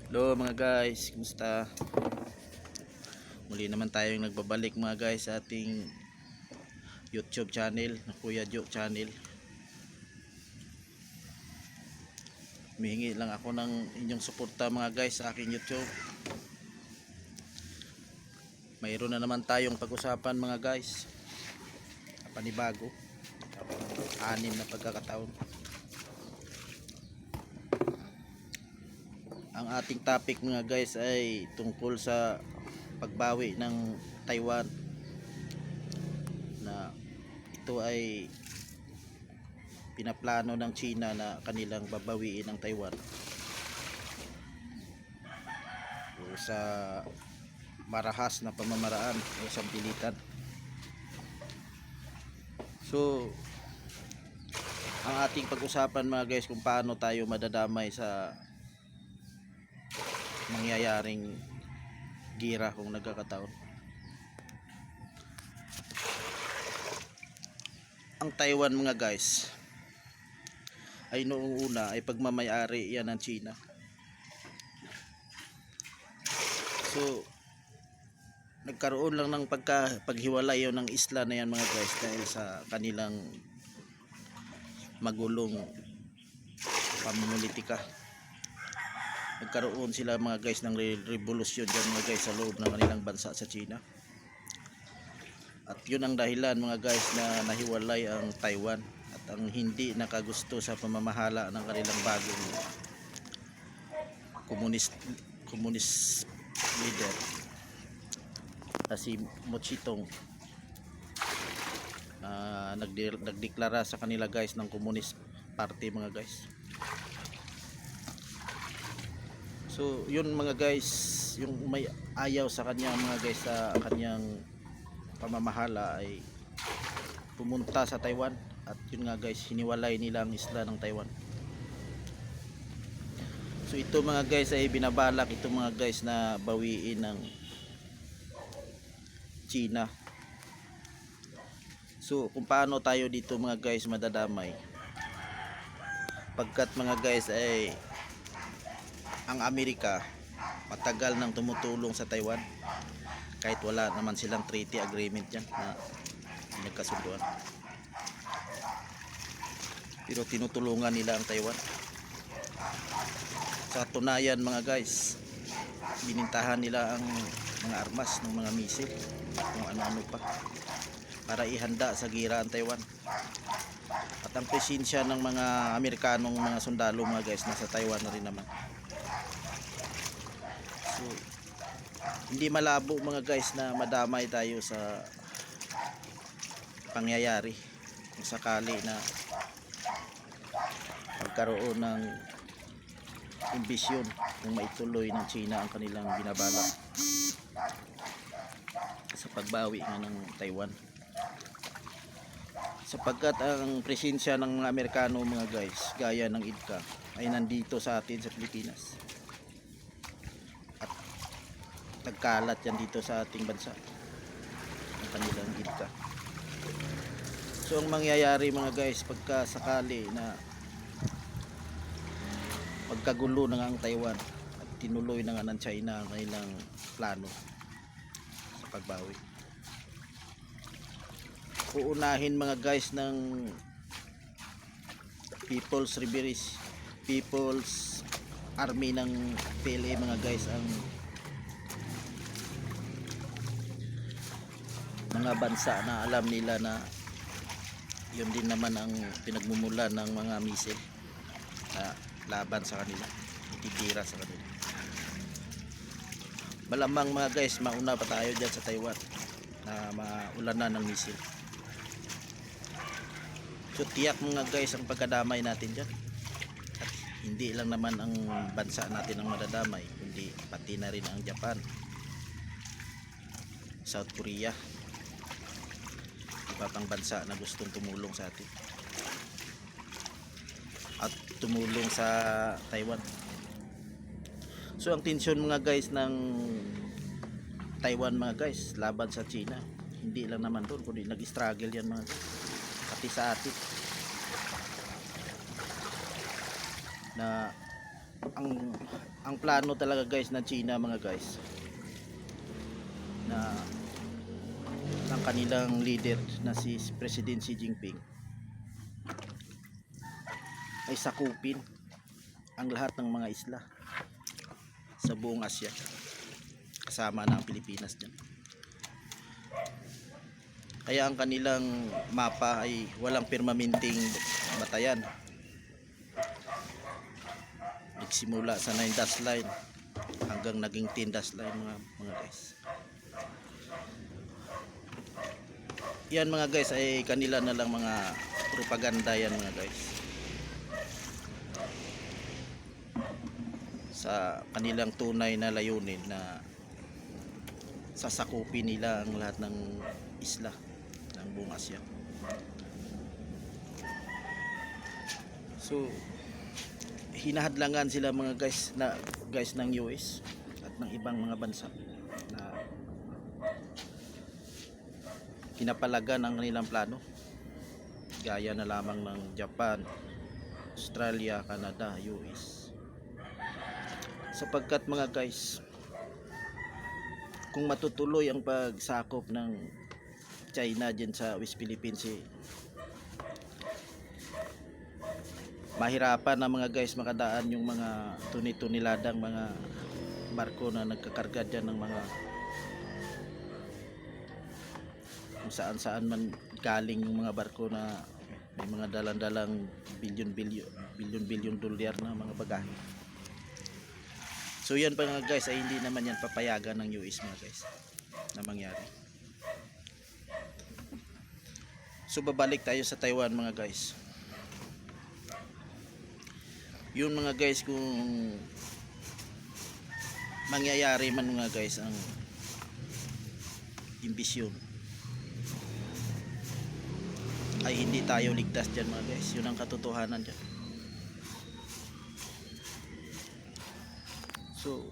Hello mga guys, kumusta? Muli naman tayong nagbabalik mga guys sa ating YouTube channel na Kuya Joe channel. Humihingi lang ako ng inyong suporta mga guys sa aking YouTube. Mayroon na naman tayong pag-usapan mga guys. Panibago. 6 na pagkakataon. Ang ating topic mga guys ay tungkol sa pagbawi ng Taiwan, na ito ay pinaplano ng China na kanilang babawiin ng Taiwan sa marahas na pamamaraan o sambilitan. So ang ating pag-usapan mga guys kung paano tayo madadamay sa mangyayaring gira kung nagkakataon. Ang Taiwan mga guys ay noong una ay pagmamay-ari yan ng China. So nagkaroon lang ng paghiwalay yun ng isla na yan mga guys dahil sa kanilang magulong pamumulitika. Nagkaroon sila mga guys ng revolusyon dyan mga guys sa loob ng kanilang bansa sa China. At yun ang dahilan mga guys na nahiwalay ang Taiwan at ang hindi nakagusto sa pamamahala ng kanilang bagong communist leader na si Mo Zedong. Nagdeklara sa kanila guys ng Communist Party mga guys. So yun mga guys, yung may ayaw sa kanya mga guys sa kanyang pamamahala ay pumunta sa Taiwan, at yun nga guys, hiniwalay nila ang isla ng Taiwan. So ito mga guys ay binabalak ito mga guys na bawiin ng China. So kung paano tayo dito mga guys madadamay, pagkat mga guys ay ang Amerika matagal nang tumutulong sa Taiwan kahit wala naman silang treaty agreement dyan na nagkasunduan, pero tinutulungan nila ang Taiwan. Sa tunayan mga guys, binintahan nila ang mga armas ng mga misil kung ano-ano pa para ihanda sa gira ang Taiwan. At ang presensya ng mga Amerikanong mga sundalo mga guys nasa Taiwan na rin naman. So hindi malabo mga guys na madamay tayo sa pangyayari kung sakali na magkaroon ng imbisyon kung maituloy ng China ang kanilang binabalak sa pagbawi nga ng Taiwan, sapagkat ang presensya ng mga Amerikano mga guys gaya ng IDCA ay nandito sa atin sa Pilipinas at nagkalat yan dito sa ating bansa ang kanilang IDCA. So ang mangyayari mga guys pagka sakali na magkagulo na nga ang Taiwan at tinuloy na nga ng China ang kanilang plano sa pagbawi, uunahin mga guys ng People's Army ng PLA mga guys ang mga bansa na alam nila na yun din naman ang pinagmumulan ng mga misil na laban sa kanila, ititira sa kanila. Malamang mga guys mauna pa tayo dyan sa Taiwan na maulanan ng misil. So tiyak mga guys ang pagkadamay natin dyan, at hindi lang naman ang bansa natin ang madadamay, kundi pati na rin ang Japan, South Korea, iba pang bansa na gustong tumulong sa atin at tumulong sa Taiwan. So ang tensyon mga guys ng Taiwan mga guys laban sa China, hindi lang naman doon kundi nag-struggle yan mga guys, pati sa atin na ang ang plano talaga guys ng China mga guys na ng kanilang leader na si President Xi Jinping ay sakupin ang lahat ng mga isla sa buong Asya, kasama na ang Pilipinas dyan. Kaya ang kanilang mapa ay walang permanenteng batayan. Nagsimula sa 9 dash line hanggang naging 10 dash line mga guys. Yan mga guys ay kanila na lang mga propaganda yan mga guys. Sa kanilang tunay na layunin na sasakupin nila ang lahat ng isla ng buong Asya. So hinahadlangan sila mga guys ng US at ng ibang mga bansa na pinapalagan ang kanilang plano, gaya na lamang ng Japan, Australia, Canada, US. Sapagkat mga guys, kung matutuloy ang pagsakop ng China dyan sa West Philippines Sea, mahirapan na mga guys makadaan yung mga tuni-tuniladang mga barko na nagkakarga dyan ng mga kung saan man galing yung mga barko na may mga dalang-dalang bilyon dolyar na mga bagahe. So yan pa mga guys ay hindi naman yan papayagan ng US mga guys na mangyari. So babalik tayo sa Taiwan mga guys. Yun mga guys, kung mangyayari man mga guys ang imbisyon, ay hindi tayo ligtas dyan mga guys. Yun ang katotohanan dyan. So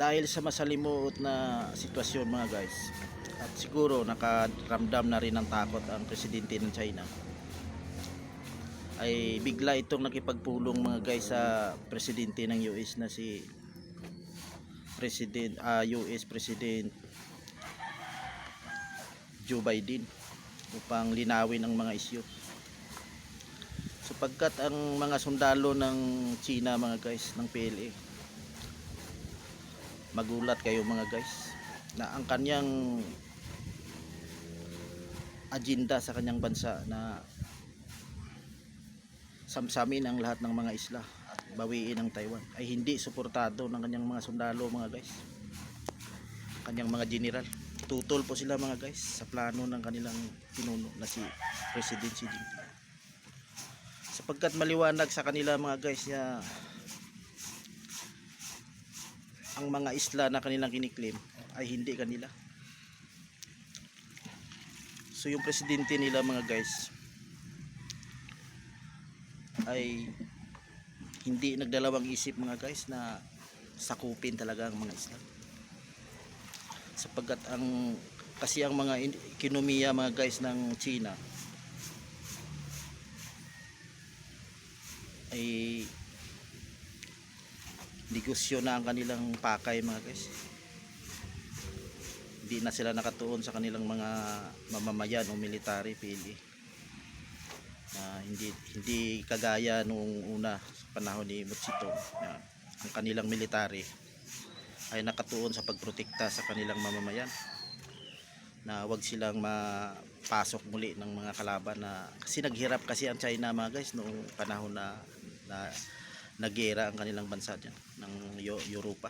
dahil sa masalimuot na sitwasyon mga guys, at siguro nakaramdam na rin ng takot ang presidente ng China, ay bigla itong nakipagpulong mga guys sa presidente ng US na si US President Joe Biden upang linawin ang mga isyu. Sapagkat ang mga sundalo ng China mga guys, ng PLA, magulat kayo mga guys na ang kanyang agenda sa kanyang bansa na samsamin ang lahat ng mga isla at bawiin ang Taiwan ay hindi suportado ng kanyang mga sundalo mga guys, kanyang mga general. Tutol po sila mga guys sa plano ng kanilang pinuno na si President Xi Jinping, sapagkat maliwanag sa kanila mga guys na ang mga isla na kanilang kiniklaim ay hindi kanila. So yung presidente nila mga guys ay hindi nagdalawang isip mga guys na sakupin talaga ang mga isla, sapagkat kasi ang mga ekonomiya mga guys ng China ay negosyo na ang kanilang pakay mga guys. Hindi na sila nakatuon sa kanilang mga mamamayan o military PLA. Hindi kagaya nung una sa panahon ni Mutsito na ang kanilang military ay nakatuon sa pagprotekta sa kanilang mamamayan, na wag silang mapasok muli ng mga kalaban na kasi naghirap kasi ang China mga guys noong panahon na nagera ang kanilang bansa dyan ng Europa.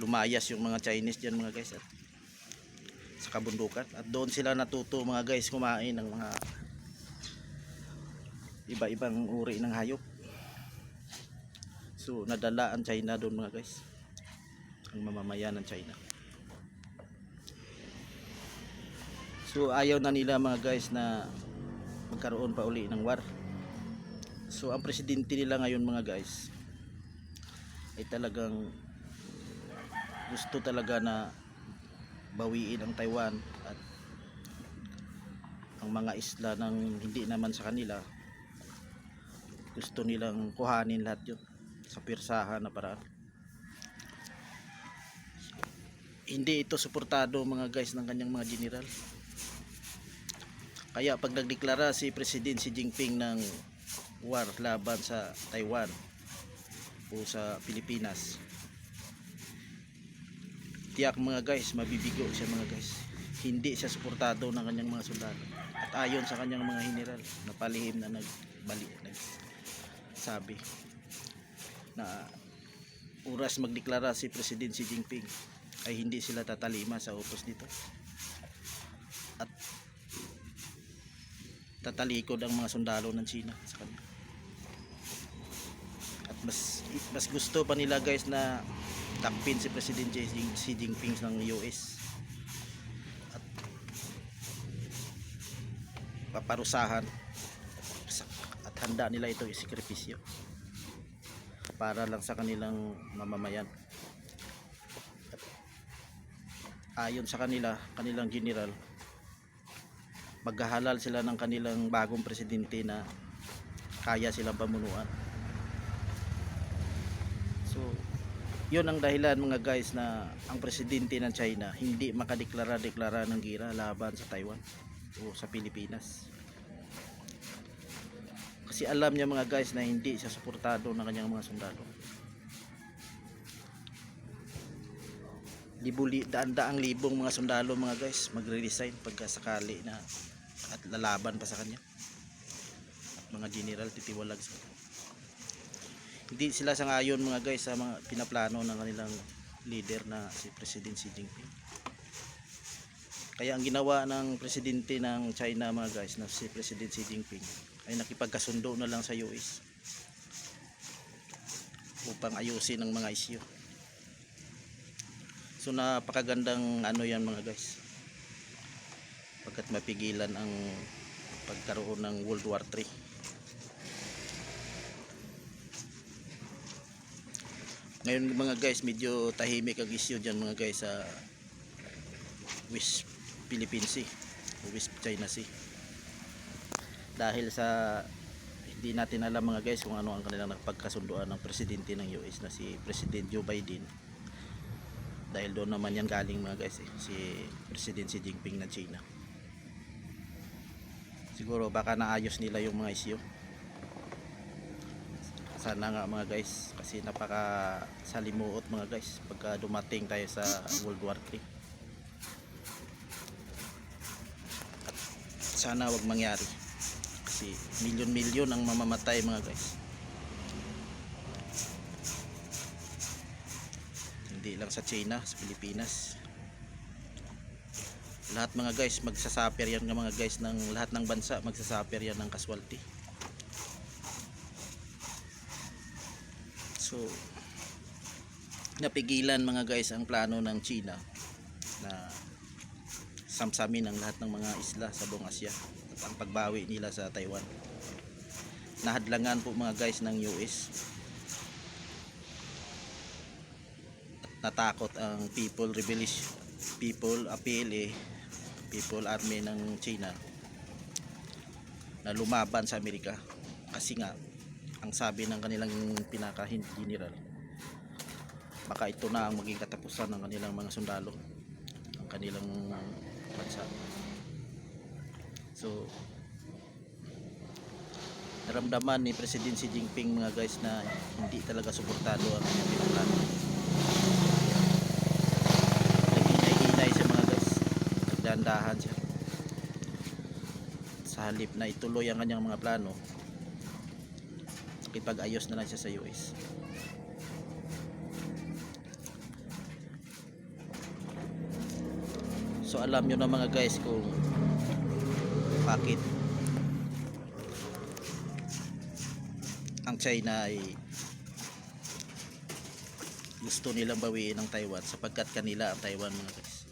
Lumayas yung mga Chinese dyan mga guys at sa kabundukan, at doon sila natuto mga guys kumain ng mga iba-ibang uri ng hayop. So nadala ang China doon mga guys, ang mamamayan ng China. So ayaw na nila mga guys na magkaroon pa uli ng war. So ang presidente nila ngayon mga guys ay talagang gusto talaga na bawiin ang Taiwan at ang mga isla ng hindi naman sa kanila gusto nilang kuhanin lahat yun sa pirsahan na paraan. Hindi ito suportado mga guys ng kanyang mga general. Kaya pag nagdeklara si President Xi Jinping ng war laban sa Taiwan o sa Pilipinas, tiyak mga guys mabibigo siya mga guys. Hindi siya suportado ng kanyang mga sundalo. At ayon sa kanyang mga general na palihim na sabi na oras magdeklara si President Xi Jinping ay hindi sila tatalima sa utos nito. At tatalikod ang mga sundalo ng China sa kanya. At mas gusto pa nila guys na takpin si President Xi Jinping ng US at paparusahan, at handa nila ito isikripisyo para lang sa kanilang mamamayan. At ayon sa kanilang general, maghahalal sila ng kanilang bagong presidente na kaya silang pamunuan. So yun ang dahilan mga guys na ang presidente ng China hindi makadeklara ng gera laban sa Taiwan o sa Pilipinas. Kasi alam niya mga guys na hindi siya suportado ng kanyang mga sundalo. Daan-daang libong mga sundalo mga guys magre-resign pagkasakali na at lalaban pa sa kanya. At mga general titiwalag sa kanya. Hindi sila sangayon mga guys sa mga pinaplano ng kanilang leader na si President Xi Jinping. Kaya ang ginawa ng presidente ng China mga guys na si President Xi Jinping ay nakipagkasundo na lang sa US upang ayusin ang mga isyu. So napakagandang yan mga guys, pagkat mapigilan ang pagkaroon ng World War III. Ngayon mga guys, medyo tahimik ang issue dyan mga guys sa West Philippine Sea o West China Sea, dahil sa hindi natin alam mga guys kung ano ang kanilang napagkasunduan ng presidente ng US na si President Joe Biden, dahil doon naman yan galing mga guys si President Xi Jinping ng China. Siguro baka naayos nila yung mga issue. Sana nga mga guys, kasi napaka salimuot mga guys pagka dumating tayo sa World War III. At sana wag mangyari, kasi milyon-milyon ang mamamatay mga guys. Hindi lang sa China, sa Pilipinas. Lahat mga guys magsasuffer yan ng mga guys, ng lahat ng bansa magsasuffer yan ng casualty. So napigilan mga guys ang plano ng China na samsamin ang lahat ng mga isla sa buong Asya at ang pagbawi nila sa Taiwan. Nahadlangan po mga guys ng US. At natakot ang People Army ng China na lumaban sa Amerika, kasi nga ang sabi ng kanilang pinaka-general, baka ito na ang maging katapusan ng kanilang mga sundalo, ang kanilang bansa. So naramdaman ni President Xi Jinping mga guys na hindi talaga suportado ang kanyang pinaplano. Naghinay-hinay siya mga guys, nagdahan-dahan siya. Sa halip na ituloy ang kanyang mga plano, nakipag-ayos na lang siya sa US. So alam nyo na mga guys kung bakit ang China ay gusto nilang bawiin ang Taiwan, sapagkat kanila ang Taiwan mga guys,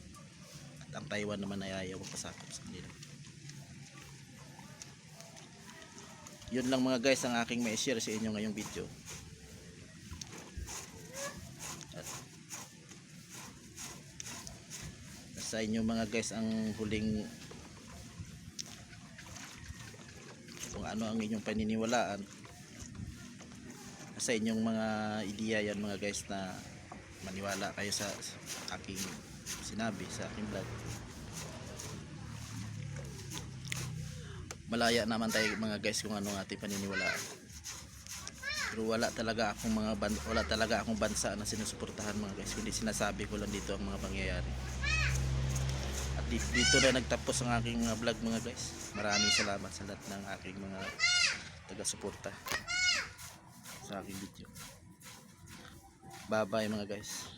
at ang Taiwan naman ay ayaw pasakop sa kanila. Yun lang mga guys ang aking ma-share sa inyo ngayong video. At sa inyo mga guys ang huling kung ano ang inyong paniniwalaan sa inyong mga ideya yan mga guys, na maniwala kayo sa aking sinabi sa aking vlog. Malaya naman tayo mga guys kung ano ang ating paniniwalaan, pero wala talaga akong bansa na sinusuportahan mga guys, kundi sinasabi ko lang dito ang mga pangyayari. At dito na nagtapos ang aking vlog mga guys. Maraming salamat sa lahat ng aking mga taga-suporta sa aking video. Bye bye mga guys.